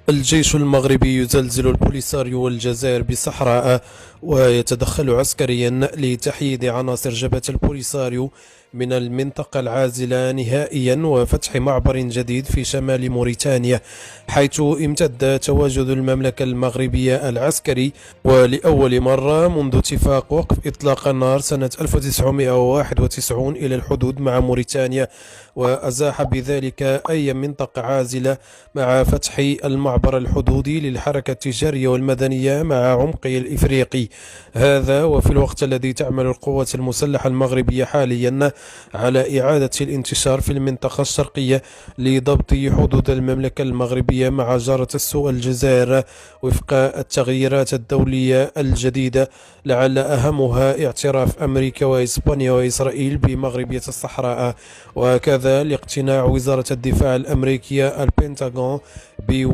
الجيش المغربي يزلزل البوليساريو والجزائر بصحراء، ويتدخل عسكريا لتحييد عناصر جبهة البوليساريو من المنطقة العازلة نهائيا وفتح معبر جديد في شمال موريتانيا، حيث امتد تواجد المملكة المغربية العسكري ولأول مرة منذ اتفاق وقف إطلاق النار سنة 1991 إلى الحدود مع موريتانيا، وأزاح بذلك أي منطقة عازلة مع فتح المعبر الحدودي للحركة التجارية والمدنية مع عمقه الإفريقي هذا، وفي الوقت الذي تعمل القوات المسلحة المغربية حاليا على إعادة الانتشار في المنطقة الشرقية لضبط حدود المملكة المغربية مع جارة السوء الجزائر وفق التغييرات الدولية الجديدة، لعل أهمها اعتراف أمريكا وإسبانيا وإسرائيل بمغربية الصحراء، وكذا لاقتناع وزارة الدفاع الأمريكية البنتاغون بوجود